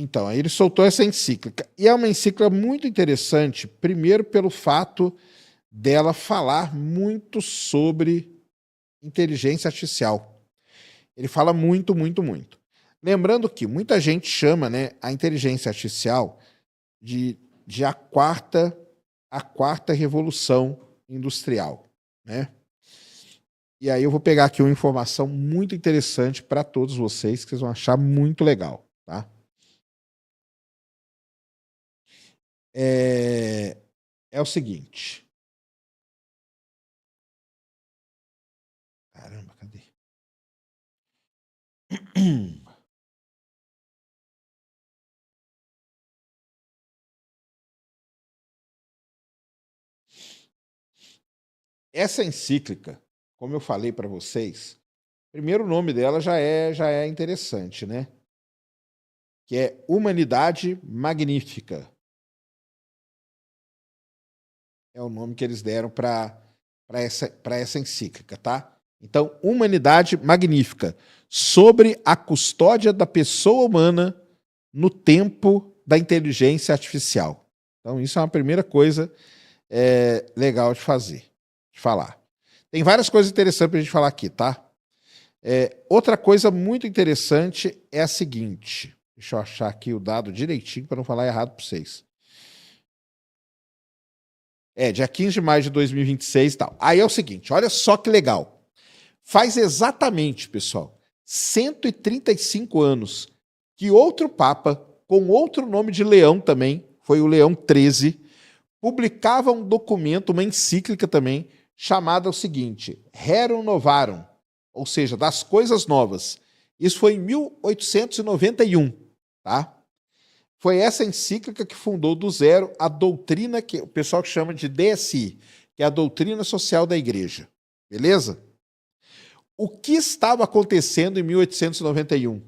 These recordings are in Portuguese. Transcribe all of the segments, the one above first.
Então, aí ele soltou essa encíclica. E é uma encíclica muito interessante, primeiro pelo fato dela falar muito sobre inteligência artificial. Ele fala muito, muito, muito. Lembrando que muita gente chama, né, a inteligência artificial de a quarta revolução industrial, né? E aí eu vou pegar aqui uma informação muito interessante para todos vocês, que vocês vão achar muito legal, tá? É, é o seguinte. Caramba, cadê? Essa encíclica, como eu falei para vocês, primeiro o nome dela já é interessante, né? Que é Humanidade Magnífica. É o nome que eles deram para essa encíclica, tá? Então, Humanidade Magnífica, sobre a custódia da pessoa humana no tempo da inteligência artificial. Então, isso é uma primeira coisa legal de fazer, de falar. Tem várias coisas interessantes para a gente falar aqui, tá? Outra coisa muito interessante é a seguinte. Deixa eu achar aqui o dado direitinho para não falar errado para vocês. Dia 15 de maio de 2026 e tal. Aí é o seguinte, olha só que legal. Faz exatamente, pessoal, 135 anos que outro Papa, com outro nome de Leão também, foi o Leão XIII, publicava um documento, uma encíclica também, chamada o seguinte, Rerum Novarum, ou seja, das coisas novas. Isso foi em 1891, tá? Foi essa encíclica que fundou do zero a doutrina que o pessoal chama de DSI, que é a doutrina social da igreja. Beleza? O que estava acontecendo em 1891?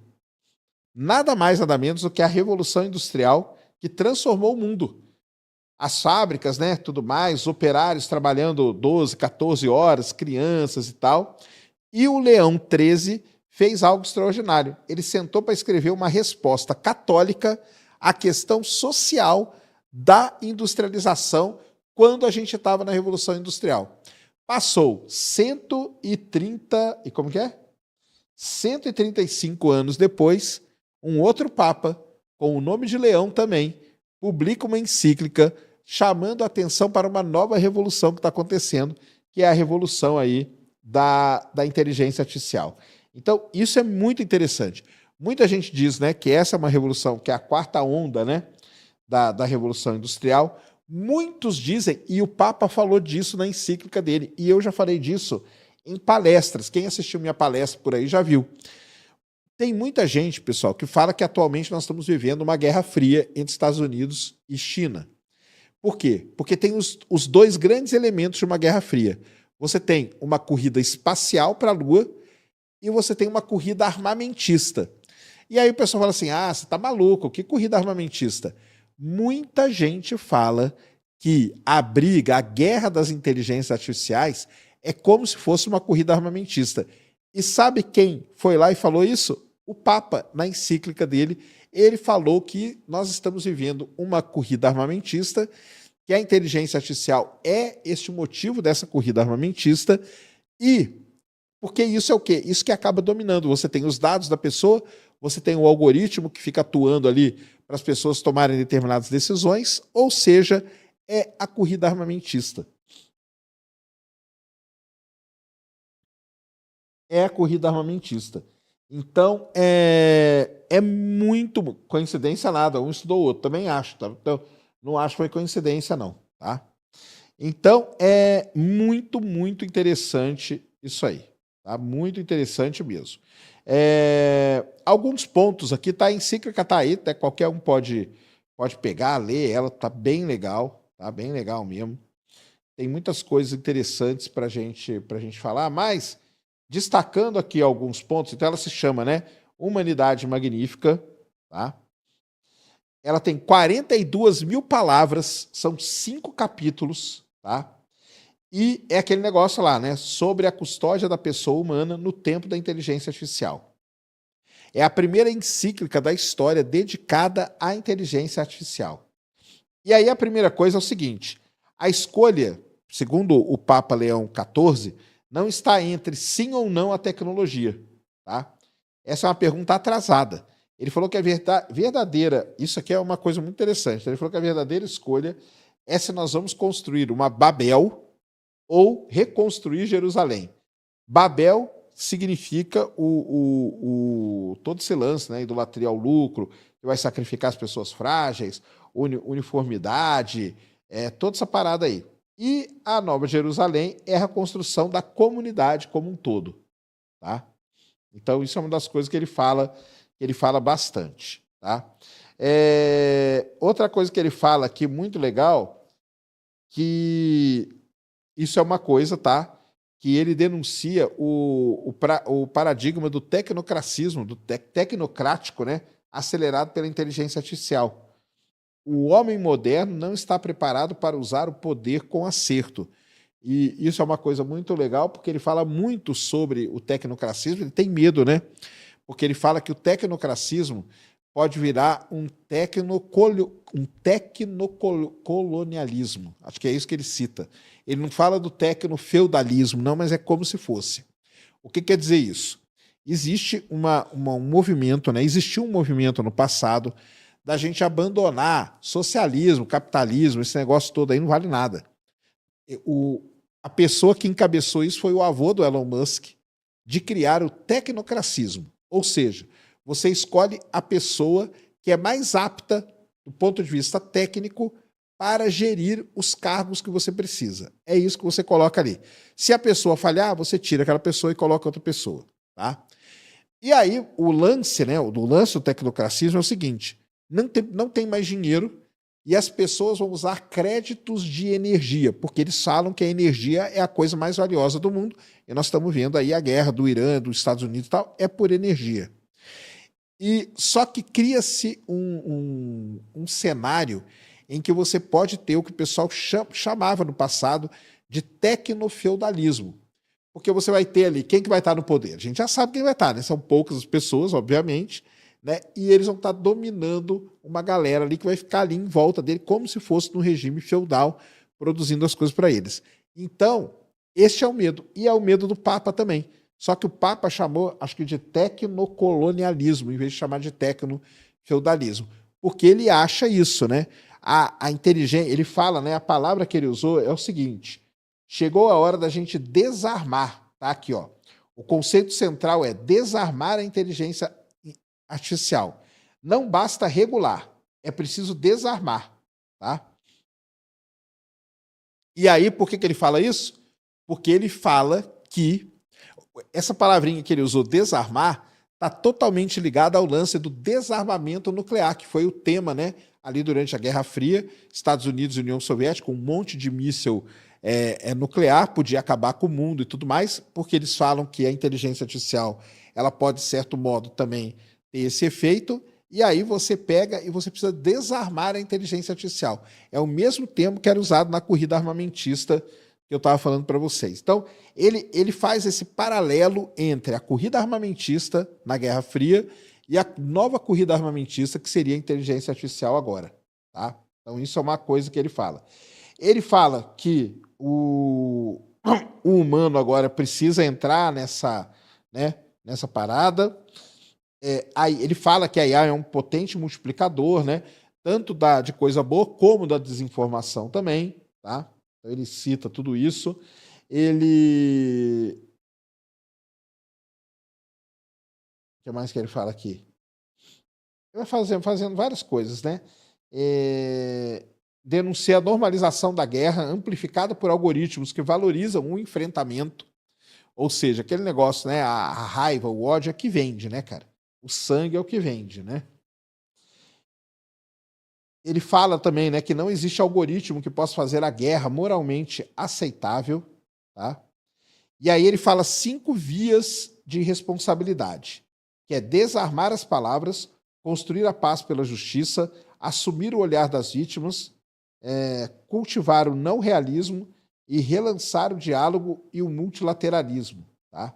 Nada mais, nada menos do que a Revolução Industrial que transformou o mundo. As fábricas, né, tudo mais, operários trabalhando 12, 14 horas, crianças e tal. E o Leão XIII fez algo extraordinário. Ele sentou para escrever uma resposta católica à questão social da industrialização quando a gente estava na Revolução Industrial. Passou 135 anos depois, um outro Papa, com o nome de Leão também, publica uma encíclica chamando a atenção para uma nova revolução que está acontecendo, que é a revolução aí da inteligência artificial. Então, isso é muito interessante. Muita gente diz, né, que essa é uma revolução, que é a quarta onda, né, da Revolução Industrial. Muitos dizem, e o Papa falou disso na encíclica dele, e eu já falei disso em palestras. Quem assistiu minha palestra por aí já viu. Tem muita gente, pessoal, que fala que atualmente nós estamos vivendo uma guerra fria entre Estados Unidos e China. Por quê? Porque tem os dois grandes elementos de uma guerra fria. Você tem uma corrida espacial para a Lua e você tem uma corrida armamentista. E aí o pessoal fala assim, você tá maluco, que corrida armamentista? Muita gente fala que a briga, a guerra das inteligências artificiais é como se fosse uma corrida armamentista. E sabe quem foi lá e falou isso? O Papa, na encíclica dele, ele falou que nós estamos vivendo uma corrida armamentista, que a inteligência artificial é este motivo dessa corrida armamentista, e porque isso é o quê? Isso que acaba dominando. Você tem os dados da pessoa, você tem o algoritmo que fica atuando ali para as pessoas tomarem determinadas decisões, ou seja, é a corrida armamentista. É a corrida armamentista. Então, é muito coincidência nada, um estudou o outro, também acho, tá? Então, não acho que foi coincidência não, tá? Então, é muito, muito interessante isso aí, tá? Muito interessante mesmo. Alguns pontos aqui, tá? A encíclica tá aí, tá? Qualquer um pode pegar, ler ela, tá bem legal, tá? Bem legal mesmo. Tem muitas coisas interessantes para gente falar, mas destacando aqui alguns pontos, então ela se chama, né, Humanidade Magnífica, tá? Ela tem 42 mil palavras, são 5 capítulos, tá? E é aquele negócio lá, né, sobre a custódia da pessoa humana no tempo da inteligência artificial. É a primeira encíclica da história dedicada à inteligência artificial. E aí a primeira coisa é o seguinte: a escolha, segundo o Papa Leão XIV, não está entre sim ou não a tecnologia. Tá? Essa é uma pergunta atrasada. Ele falou que a verdadeira, isso aqui é uma coisa muito interessante, ele falou que a verdadeira escolha é se nós vamos construir uma Babel ou reconstruir Jerusalém. Babel significa todo esse lance, né? Idolatria ao lucro, que vai sacrificar as pessoas frágeis, uniformidade, toda essa parada aí. E a Nova Jerusalém é a reconstrução da comunidade como um todo. Tá? Então, isso é uma das coisas que ele fala bastante. Tá? Outra coisa que ele fala aqui, muito legal, que isso é uma coisa, tá? Que ele denuncia o paradigma do tecnocracismo, do tecnocrático, né? Acelerado pela inteligência artificial. O homem moderno não está preparado para usar o poder com acerto. E isso é uma coisa muito legal, porque ele fala muito sobre o tecnocracismo, ele tem medo, né? Porque ele fala que o tecnocracismo pode virar um tecnocolonialismo. Acho que é isso que ele cita. Ele não fala do tecnofeudalismo, não, mas é como se fosse. O que quer dizer isso? Existe um movimento, né? Existiu um movimento no passado da gente abandonar socialismo, capitalismo, esse negócio todo aí não vale nada. A pessoa que encabeçou isso foi o avô do Elon Musk, de criar o tecnocracismo. Ou seja, você escolhe a pessoa que é mais apta, do ponto de vista técnico, para gerir os cargos que você precisa. É isso que você coloca ali. Se a pessoa falhar, você tira aquela pessoa e coloca outra pessoa. Tá? E aí, o lance, né, do tecnocracismo é o seguinte: não tem mais dinheiro e as pessoas vão usar créditos de energia, porque eles falam que a energia é a coisa mais valiosa do mundo, e nós estamos vendo aí a guerra do Irã, dos Estados Unidos e tal, é por energia. E só que cria-se um cenário em que você pode ter o que o pessoal chamava no passado de tecnofeudalismo. Porque você vai ter ali, quem que vai estar no poder? A gente já sabe quem vai estar, né? São poucas pessoas, obviamente, né? E eles vão estar dominando uma galera ali que vai ficar ali em volta dele, como se fosse no regime feudal, produzindo as coisas para eles. Então, este é o medo. E é o medo do Papa também. Só que o Papa chamou, acho que de tecnocolonialismo, em vez de chamar de tecnofeudalismo. Porque ele acha isso, né? A inteligência, ele fala, né? A palavra que ele usou é o seguinte: chegou a hora da gente desarmar. Tá aqui, ó. O conceito central é desarmar a inteligência artificial. Não basta regular, é preciso desarmar, tá? E aí, por que ele fala isso? Porque ele fala que essa palavrinha que ele usou, desarmar, está totalmente ligada ao lance do desarmamento nuclear, que foi o tema, né, ali durante a Guerra Fria, Estados Unidos e União Soviética, um monte de míssil nuclear, podia acabar com o mundo e tudo mais, porque eles falam que a inteligência artificial ela pode, de certo modo, também ter esse efeito, e aí você pega e você precisa desarmar a inteligência artificial. É o mesmo termo que era usado na corrida armamentista que eu estava falando para vocês. Então, ele faz esse paralelo entre a corrida armamentista na Guerra Fria e a nova corrida armamentista, que seria a inteligência artificial agora. Tá? Então, isso é uma coisa que ele fala. Ele fala que o humano agora precisa entrar nessa parada. Aí ele fala que a IA é um potente multiplicador, né? Tanto de coisa boa como da desinformação também. Tá? Então, ele cita tudo isso. O que mais que ele fala aqui? Ele vai fazendo várias coisas, né? Denuncia a normalização da guerra, amplificada por algoritmos que valorizam o enfrentamento. Ou seja, aquele negócio, né? A raiva, o ódio é que vende, né, cara? O sangue é o que vende, né? Ele fala também, né, que não existe algoritmo que possa fazer a guerra moralmente aceitável, tá? E aí ele fala 5 vias de responsabilidade, que é desarmar as palavras, construir a paz pela justiça, assumir o olhar das vítimas, cultivar o não realismo e relançar o diálogo e o multilateralismo, tá?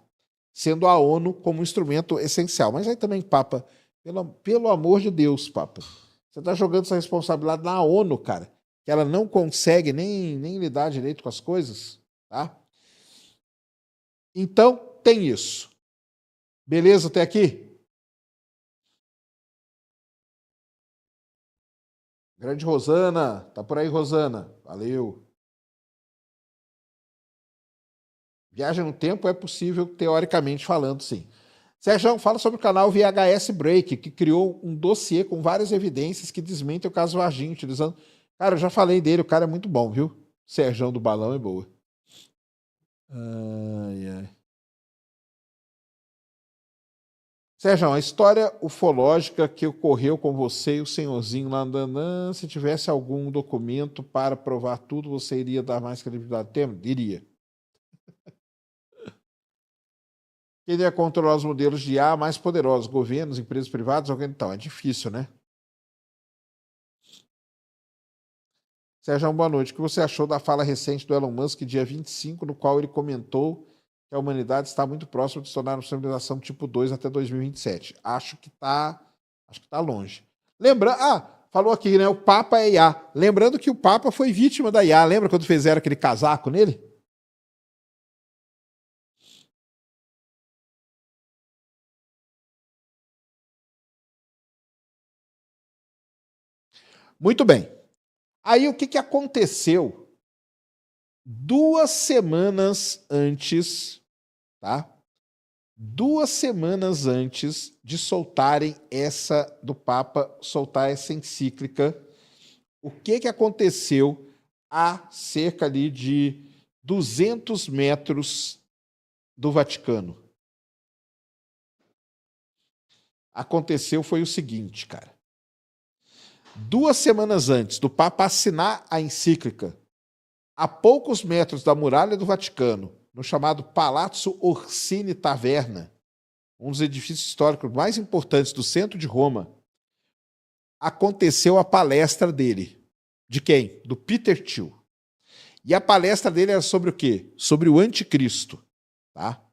sendo a ONU como instrumento essencial. Mas aí também, Papa, pelo amor de Deus, Papa, você está jogando essa responsabilidade na ONU, cara, que ela não consegue nem lidar direito com as coisas, tá? Então, tem isso. Beleza até aqui? Grande Rosana, tá por aí, Rosana? Valeu. Viagem no tempo é possível, teoricamente falando, sim. Sérgio, fala sobre o canal VHS Break, que criou um dossiê com várias evidências que desmentem o caso Varginho, utilizando... Cara, eu já falei dele, o cara é muito bom, viu? Sérgio do Balão é boa. Ai, ai. Sérgio, a história ufológica que ocorreu com você e o senhorzinho lá andando, se tivesse algum documento para provar tudo, você iria dar mais credibilidade ao tema? Iria. Quem iria controlar os modelos de IA mais poderosos? Governos, empresas privadas, alguém tal? É difícil, né? Sérgio, boa noite. O que você achou da fala recente do Elon Musk, dia 25, no qual ele comentou que a humanidade está muito próxima de se tornar uma civilização tipo 2 até 2027? Acho que tá longe. Falou aqui, né? O Papa é IA. Lembrando que o Papa foi vítima da IA. Lembra quando fizeram aquele casaco nele? Muito bem. Aí o que aconteceu 2 semanas antes, tá? 2 semanas antes de soltarem do Papa soltar essa encíclica, o que aconteceu a cerca ali de 200 metros do Vaticano? Aconteceu foi o seguinte, cara. 2 semanas antes do Papa assinar a encíclica, a poucos metros da muralha do Vaticano, no chamado Palazzo Orsini Taverna, um dos edifícios históricos mais importantes do centro de Roma, aconteceu a palestra dele. De quem? Do Peter Thiel. E a palestra dele era sobre o quê? Sobre o anticristo. Tá?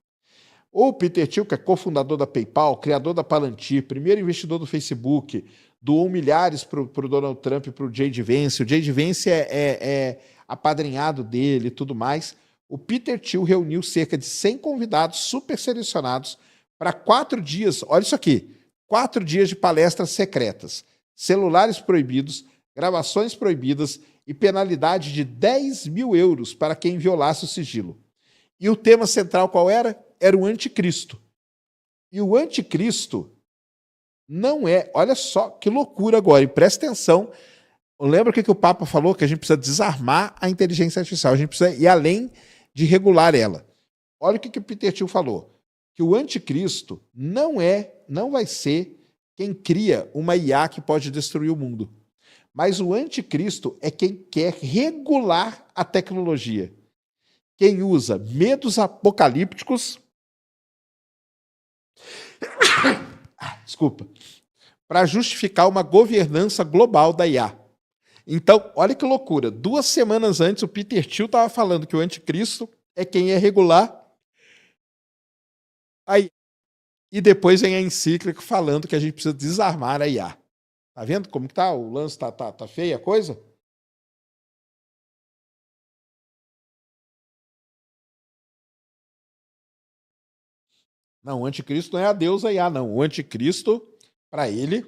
O Peter Thiel, que é cofundador da PayPal, criador da Palantir, primeiro investidor do Facebook, doou milhares para o Donald Trump e para o J.D. Vance. O J.D. Vance é apadrinhado dele e tudo mais. O Peter Thiel reuniu cerca de 100 convidados super selecionados para 4 dias, olha isso aqui, 4 dias de palestras secretas, celulares proibidos, gravações proibidas e penalidade de 10 mil euros para quem violasse o sigilo. E o tema central qual era? Era o anticristo. E o anticristo não é... Olha só que loucura agora, e presta atenção. Lembra o que o Papa falou? Que a gente precisa desarmar a inteligência artificial, a gente precisa ir além de regular ela. Olha o que o Peter Thiel falou. Que o anticristo não vai ser quem cria uma IA que pode destruir o mundo. Mas o anticristo é quem quer regular a tecnologia. Quem usa medos apocalípticos... Desculpa. Para justificar uma governança global da IA. Então, olha que loucura. 2 semanas antes, o Peter Thiel estava falando que o anticristo é quem ia regular a IA. E depois vem a encíclica falando que a gente precisa desarmar a IA. Tá vendo como que tá? O lance tá feia a coisa? Não, o anticristo não é a deusa IA, não. O anticristo, para ele,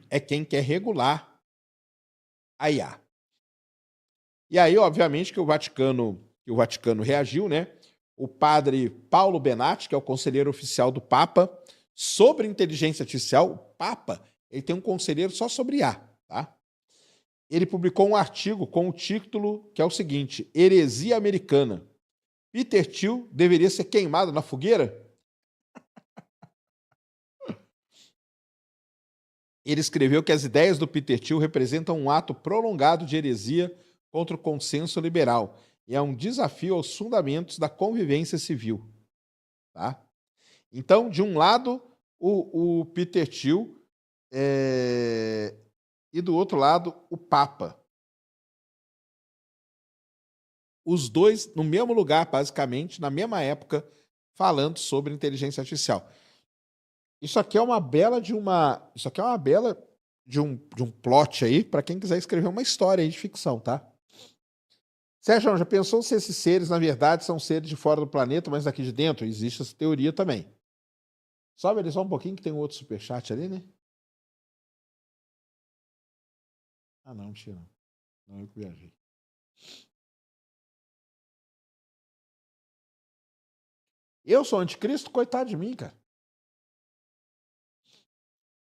é quem quer regular a IA. E aí, obviamente, que o Vaticano reagiu, né? O padre Paulo Benatti, que é o conselheiro oficial do Papa, sobre inteligência artificial, o Papa, ele tem um conselheiro só sobre IA, tá? Ele publicou um artigo com o título que é o seguinte: Heresia Americana. Peter Thiel deveria ser queimado na fogueira? Ele escreveu que as ideias do Peter Thiel representam um ato prolongado de heresia contra o consenso liberal e é um desafio aos fundamentos da convivência civil. Tá? Então, de um lado, o Peter Thiel e do outro lado, o Papa. Os dois no mesmo lugar, basicamente, na mesma época, falando sobre inteligência artificial. Isso aqui é uma bela de uma. Isso aqui é uma bela de um plot aí para quem quiser escrever uma história aí de ficção, tá? Sérgio, já pensou se esses seres, na verdade, são seres de fora do planeta, mas daqui de dentro? Existe essa teoria também. Sobe ali só um pouquinho que tem um outro superchat ali, né? Ah, não, mentira. Não, eu que viajei. Eu sou anticristo? Coitado de mim, cara.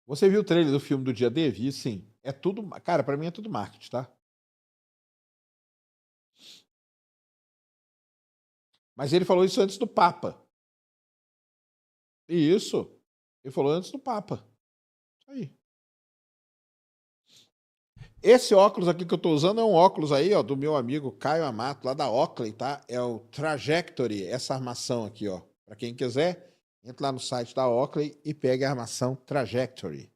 Você viu o trailer do filme do Dia D? Vi, sim. É tudo. Cara, pra mim é tudo marketing, tá? Mas ele falou isso antes do Papa. Isso. Ele falou antes do Papa. Isso aí. Esse óculos aqui que eu tô usando é um óculos aí, ó, do meu amigo Caio Amato, lá da Oakley, tá? É o Trajectory, essa armação aqui, ó. Pra quem quiser, entra lá no site da Oakley e pega a armação Trajectory.